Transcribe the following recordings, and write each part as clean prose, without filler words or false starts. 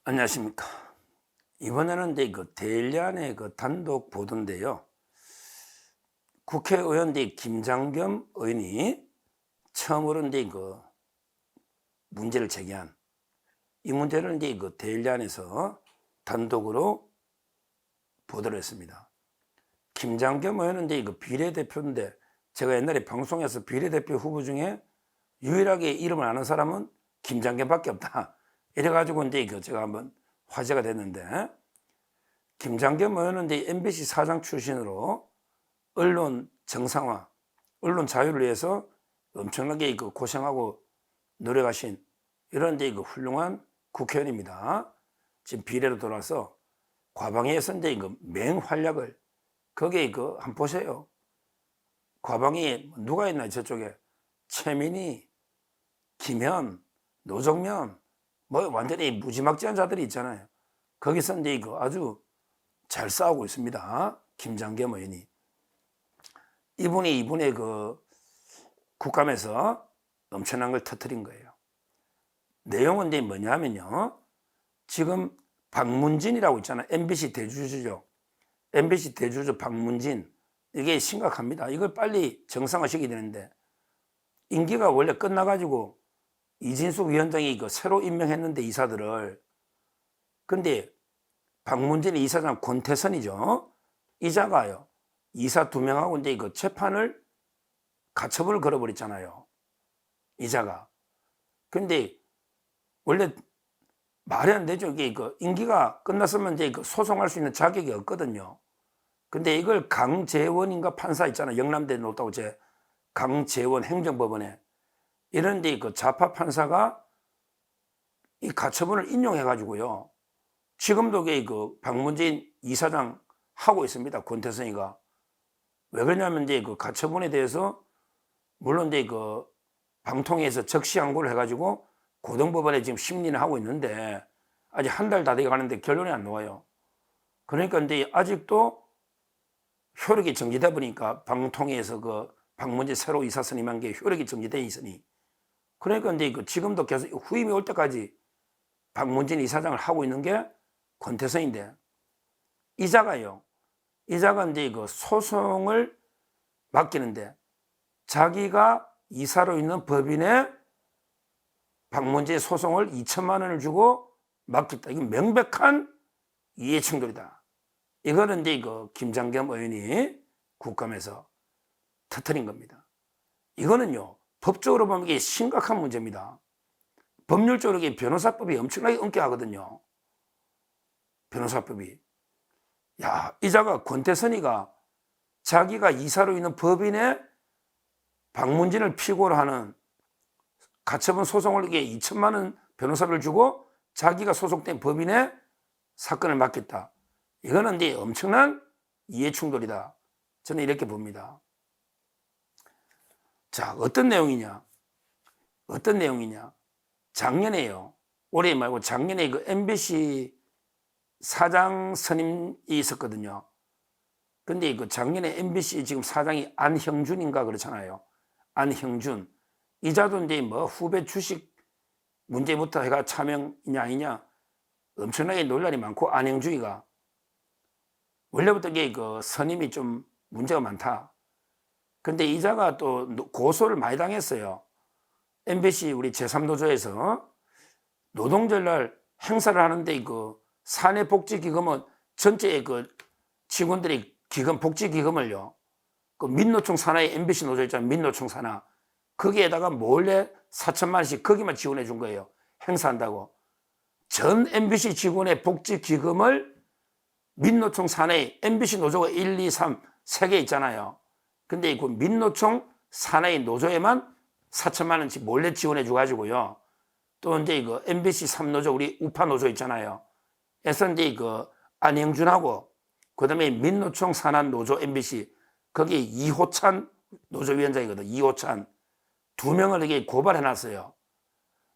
안녕하십니까. 이번에는 이제 대련의 단독 보도인데요. 국회의원 김장겸 의원이 처음으로 이제 문제를 제기한 이 문제를 이제 대련에서 단독으로 보도를 했습니다. 김장겸 의원은 이제 비례대표인데 제가 옛날에 방송에서 비례대표 후보 중에 유일하게 이름을 아는 사람은 김장겸밖에 없다. 이래가지고 이제 제가 한번 화제가 됐는데, 김장겸 의원은 이제 MBC 사장 출신으로 언론 정상화, 언론 자유를 위해서 엄청나게 고생하고 노력하신 이런 이제 훌륭한 국회의원입니다. 지금 비례로 돌아서 과방위에서 이제 맹활약을 거기에 한번 보세요. 과방위 누가 있나 저쪽에 최민희, 김현, 노정면 뭐 완전히 무지막지한 자들이 있잖아요. 거기서 이제 아주 잘 싸우고 있습니다. 김장겸 의원이. 이분의 국감에서 엄청난 걸 터뜨린 거예요. 내용은 이제 뭐냐면요. 지금 박문진이라고 있잖아요. MBC 대주주죠. MBC 대주주 박문진. 이게 심각합니다. 이걸 빨리 정상화시켜야 되는데, 임기가 원래 끝나가지고 이진숙 위원장이 새로 임명했는데 이사들을. 근데 박문진의 이사장 권태선이죠. 이자가요. 이사 2명하고 이제 재판을 가처분을 걸어버렸잖아요. 이자가. 근데 원래 말이 안 되죠. 이게 임기가 끝났으면 이제 소송할 수 있는 자격이 없거든요. 근데 이걸 강재원인가 판사 있잖아요. 영남대 놓았다고 강재원 행정법원에. 이런데 좌파 판사가 이 가처분을 인용해가지고요. 지금도 박문진 이사장 하고 있습니다. 권태선이가. 왜 그러냐면 이제 가처분에 대해서 물론 이제 방통위에서 적시 항고를 해가지고 고등법원에 지금 심리는 하고 있는데 아직 한 달 다 돼 가는데 결론이 안 나와요. 그러니까 이제 아직도 효력이 정지돼 보니까 방통위에서 박문진 새로 이사 선임한 게 효력이 정지돼 있으니, 그러니까 이제 지금도 계속 후임이 올 때까지 박문진 이사장을 하고 있는 게 권태선인데, 이자가요. 이자가 이제 소송을 맡기는데 자기가 이사로 있는 법인에 박문진의 소송을 2천만 원을 주고 맡겼다. 이건 명백한 이해충돌이다. 이거는 이제 김장겸 의원이 국감에서 터뜨린 겁니다. 이거는요, 법적으로 보면 이게 심각한 문제입니다. 법률적으로 변호사법이 엄청나게 엄격하거든요. 변호사법이. 야, 이자가 권태선이가 자기가 이사로 있는 법인에 박문진을 피고로 하는 가처분 소송을 2천만 원 변호사를 주고 자기가 소속된 법인에 사건을 맡겼다. 이거는 이제 엄청난 이해충돌이다. 저는 이렇게 봅니다. 자, 어떤 내용이냐? 작년에요. 올해 말고 작년에 MBC 사장 선임이 있었거든요. 근데 작년에 MBC 지금 사장이 안형준인가 그렇잖아요. 안형준. 이자도 이제 후배 주식 문제부터 해가 차명이냐 아니냐 엄청나게 논란이 많고, 안형준이가 원래부터 이게 선임이 좀 문제가 많다. 근데 이자가 또 고소를 많이 당했어요. MBC 우리 제3노조에서 노동절날 행사를 하는데 사내복지기금은 전체 직원들이 복지기금을요, 민노총 산하의 MBC 노조 있잖아요. 민노총 산하. 거기에다가 몰래 4천만 원씩 거기만 지원해 준 거예요. 행사한다고. 전 MBC 직원의 복지기금을 민노총 산하의 MBC 노조가 1, 2, 3, 3개 있잖아요. 근데 민노총 산하의 노조에만 4천만 원씩 몰래 지원해 줘가지고요. 또 이제 MBC 3노조 우리 우파 노조 있잖아요. 그래서 이제 안영준하고 그다음에 민노총 산하 노조 MBC 거기 이호찬 노조위원장이거든. 이호찬 2명을 이렇게 고발해 놨어요.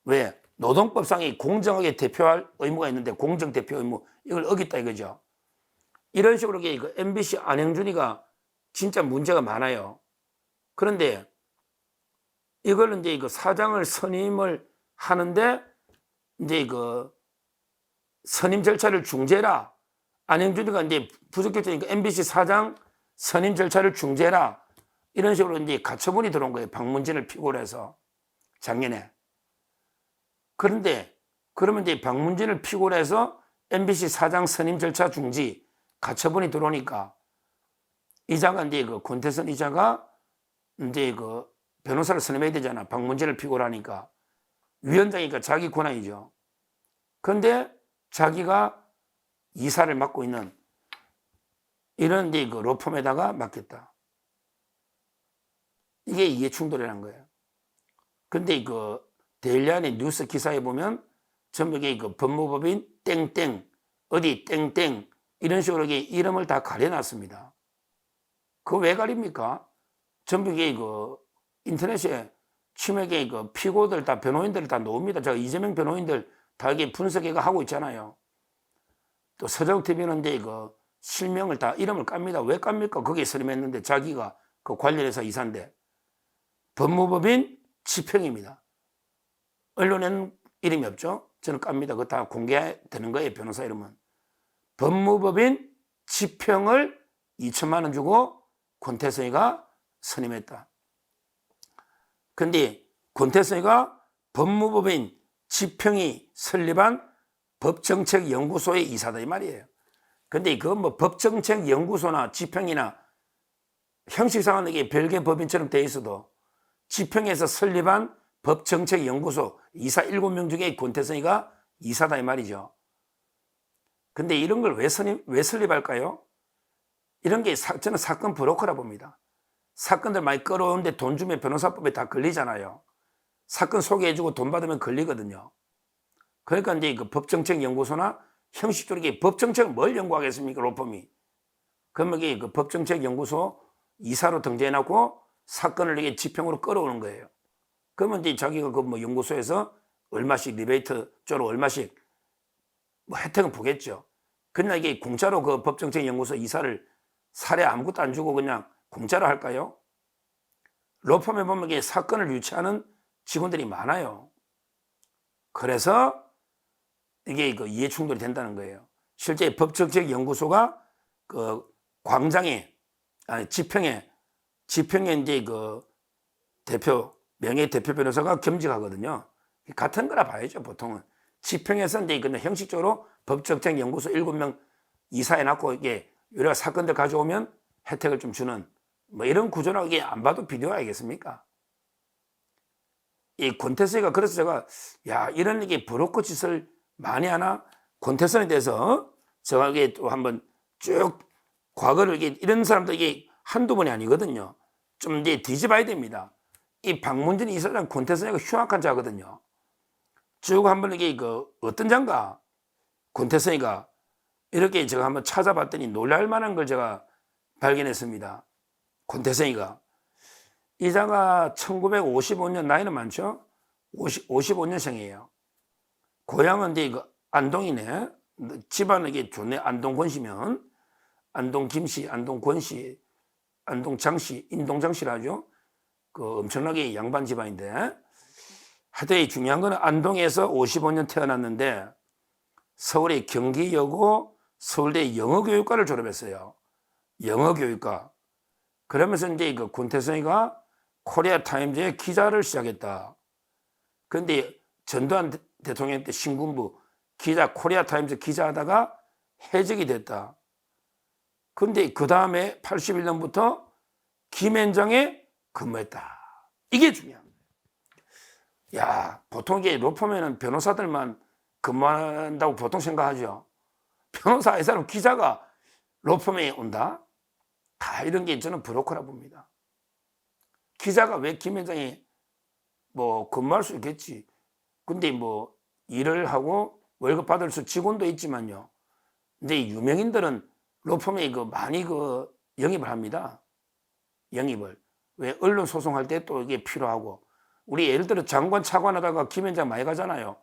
왜? 노동법상에 공정하게 대표할 의무가 있는데 공정 대표 의무 이걸 어겼다 이거죠. 이런 식으로 MBC 안영준이가 진짜 문제가 많아요. 그런데 이걸 이제 사장을 선임을 하는데 이제 선임 절차를 중재라. 안형준이가 이제 부적격자니까 MBC 사장 선임 절차를 중재라. 이런 식으로 이제 가처분이 들어온 거예요. 박문진을 피고로 해서 작년에. 그런데 그러면 이제 박문진을 피고로 해서 MBC 사장 선임 절차 중지 가처분이 들어오니까 이자가 이제 그 권태선 이자가 이제 그 변호사를 선임해야 되잖아. 박문진을 피고로 하니까. 위원장이니까 자기 권한이죠. 그런데 자기가 이사를 맡고 있는 이런 이제 그 로펌에다가 맡겼다. 이게 이해 충돌이라는 거예요. 근데 그 데일리안의 뉴스 기사에 보면 전부 이게 그 법무법인 땡땡 어디 땡땡 이런 식으로 이게 이름을 다 가려놨습니다. 그거 왜 가립니까? 전부 이게 그 인터넷에 치맥에 그 피고들 다 변호인들 다 놓습니다. 제가 이재명 변호인들 다 이게 분석해가 하고 있잖아요. 또 서정TV는 이제 그 실명을 다 이름을 깝니다. 왜 깝니까? 거기에 선임했는데 자기가 그 관련해서 이사인데 법무법인 지평입니다. 언론에는 이름이 없죠. 저는 깝니다. 그거 다 공개되는 거예요. 변호사 이름은. 법무법인 지평을 2천만 원 주고 권태성이가 선임했다. 근데 권태성이가 법무법인 지평이 설립한 법정책연구소의 이사다 이 말이에요. 근데 그건 뭐 법정책연구소나 지평이나 형식상은 이게 별개 법인처럼 돼 있어도 지평에서 설립한 법정책연구소 이사 7명 중에 권태성이가 이사다 이 말이죠. 근데 이런 걸 왜 설립할까요? 이런 게 저는 사건 브로커라 봅니다. 사건들 많이 끌어오는데 돈 주면 변호사법에 다 걸리잖아요. 사건 소개해주고 돈 받으면 걸리거든요. 그러니까 이제 그 법정책연구소나 형식적으로 이게 법정책을 뭘 연구하겠습니까, 로펌이. 그러면 이게 그 법정책연구소 이사로 등재해놓고 사건을 이게 지평으로 끌어오는 거예요. 그러면 이제 자기가 그 뭐 연구소에서 얼마씩 리베이트 쪽으로 얼마씩 뭐 혜택은 보겠죠. 그러나 이게 공짜로 그 법정책연구소 이사를 사례 아무것도 안 주고 그냥 공짜로 할까요? 로펌에 보면 이게 사건을 유치하는 직원들이 많아요. 그래서 이게 그 이해 충돌이 된다는 거예요. 실제 법정책연구소가 그 광장에, 지평에 이제 그 명예 대표 변호사가 겸직하거든요. 같은 거라 봐야죠, 보통은. 지평에서 이제 그냥 형식적으로 법정책연구소 7명 이사해놨고 이게 여러 사건들 가져오면 혜택을 좀 주는 뭐 이런 구조나 이게 안 봐도 비디오 알겠습니까? 이 권태선이가 그래서 제가 이런 이게 브로커 짓을 많이 하나 권태선에 대해서 제가 이게 또 한번 쭉 과거를 이런 사람들 이게 한두 번이 아니거든요. 좀 이제 뒤집어야 됩니다. 이 박문진 이사장 권태선이가 흉악한 자거든요. 쭉 한번 이게 그 어떤 자인가 권태선이가 이렇게 제가 한번 찾아봤더니 놀랄 만한 걸 제가 발견했습니다. 권태성이가 이자가 1955년 나이는 많죠? 55년생이에요. 고향은 이제 그 안동이네. 집안은 이게 좋네. 안동 권씨면 안동 김씨, 안동 권씨, 안동 장씨, 인동장씨라죠. 그 엄청나게 양반 집안인데 하여튼 중요한 거는 안동에서 55년 태어났는데 서울의 경기여고 서울대 영어교육과를 졸업했어요. 영어교육과. 그러면서 이제 그 권태성이가 코리아 타임즈의 기자를 시작했다. 그런데 전두환 대통령 때 신군부 기자, 코리아 타임즈 기자하다가 해직이 됐다. 그런데 그 다음에 81년부터 김앤장에 근무했다. 이게 중요한 거예요. 보통 이게 로펌에는 변호사들만 근무한다고 보통 생각하죠. 변호사 이 사람 기자가 로펌에 온다? 다 이런 게 저는 브로커라 봅니다. 기자가 왜 김앤장에 뭐 근무할 수 있겠지. 근데 뭐 일을 하고 월급 받을 수 직원도 있지만요. 근데 유명인들은 로펌에 많이 영입을 합니다. 영입을. 왜 언론 소송할 때 또 이게 필요하고. 우리 예를 들어 장관 차관 하다가 김앤장 많이 가잖아요.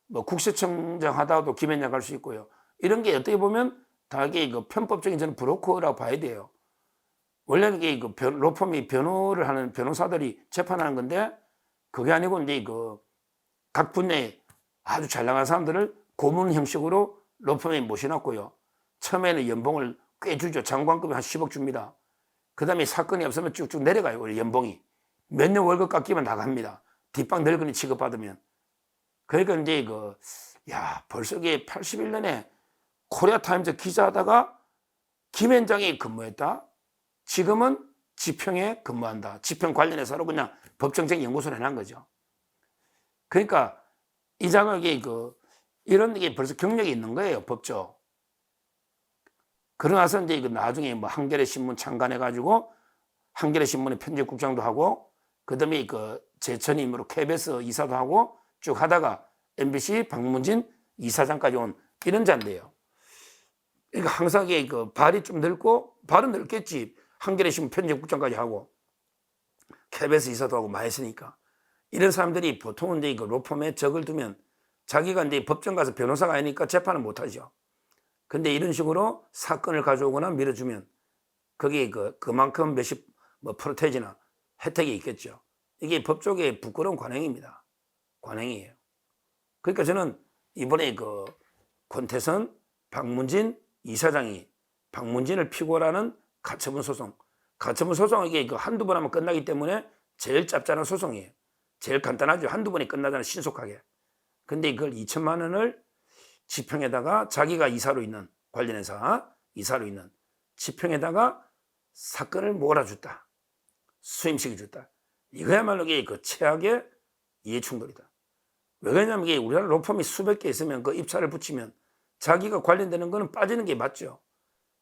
뭐 국세청장 하다가도 김앤장 갈 수 있고요. 이런 게 어떻게 보면 다 이게 편법적인 저는 브로커라고 봐야 돼요. 원래는 이게 로펌이 변호를 하는 변호사들이 재판하는 건데 그게 아니고 이제 각 분야에 아주 잘 나가는 사람들을 고문 형식으로 로펌에 모셔놨고요. 처음에는 연봉을 꽤 주죠. 장관급이 한 10억 줍니다. 그 다음에 사건이 없으면 쭉쭉 내려가요. 우리 연봉이. 몇 년 월급 깎이면 나갑니다. 뒷방 늙은이 취급받으면. 그러니까 이제 벌써 이게 81년에 코리아타임즈 기자하다가 김현장이 근무했다. 지금은 지평에 근무한다. 지평 관련해서로 그냥 법정쟁 연구소를 해놓은 거죠. 그러니까 이 장학이 이런 게 벌써 경력이 있는 거예요. 법조. 그러고 나서 이제 나중에 뭐 한겨레 신문 창간해가지고 한겨레 신문의 편집국장도 하고 그다음에 제천임으로 KBS 이사도 하고 쭉 하다가 MBC 박문진 이사장까지 온 이런 자인데요. 그러니까 항상 발이 좀 넓고 발은 넓겠지. 한겨레 신문 편집국장까지 하고 KBS 이사도 하고 많이 했으니까 이런 사람들이 보통은 이제 로펌에 적을 두면 자기가 이제 법정 가서 변호사가 아니니까 재판을 못 하죠. 근데 이런 식으로 사건을 가져오거나 밀어주면 거기에 그만큼 몇십 프로테이지나 혜택이 있겠죠. 이게 법조계의 부끄러운 관행입니다. 관행이에요. 그러니까 저는 이번에 권태선, 박문진 이사장이 박문진을 피고로 하는 가처분 소송. 가처분 소송은 이게 한두 번 하면 끝나기 때문에 제일 짭짤한 소송이에요. 제일 간단하죠. 한두 번이 끝나잖아요. 신속하게. 근데 이걸 2천만 원을 지평에다가 자기가 이사로 있는 관련해서 이사로 있는 지평에다가 사건을 몰아줬다. 수임시켜줬다. 이거야말로 이게 최악의 이해충돌이다. 왜 그러냐면 이게 우리나라 로펌이 수백 개 있으면 그 입찰을 붙이면 자기가 관련되는 거는 빠지는 게 맞죠.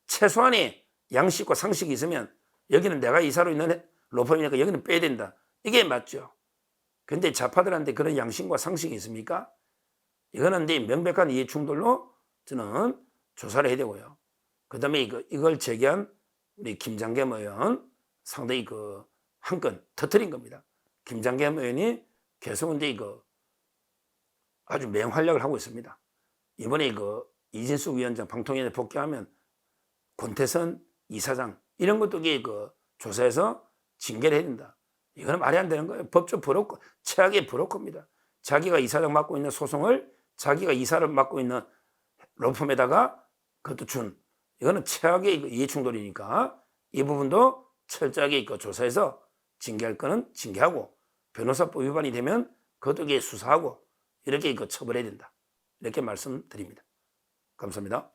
최소한의 양식과 상식이 있으면 여기는 내가 이사로 있는 로펌이니까 여기는 빼야 된다. 이게 맞죠. 근데 좌파들한테 그런 양심과 상식이 있습니까? 이거는 명백한 이해충돌로 저는 조사를 해야 되고요. 그 다음에 이걸 제기한 우리 김장겸 의원 상당히 한 건 터뜨린 겁니다. 김장겸 의원이 계속 이제 아주 맹활약을 하고 있습니다. 이번에 이진숙 위원장 방통위원회 복귀하면 권태선 이사장 이런 것도 조사해서 징계를 해야 된다. 이거는 말이 안 되는 거예요. 법조 브로커, 최악의 브로커입니다. 자기가 이사장 맡고 있는 소송을 자기가 이사를 맡고 있는 로펌에다가 그것도 이거는 최악의 이해충돌이니까 이 부분도 철저하게 조사해서 징계할 거는 징계하고 변호사법 위반이 되면 그것도 수사하고 이렇게 처벌해야 된다. 이렇게 말씀드립니다. 감사합니다.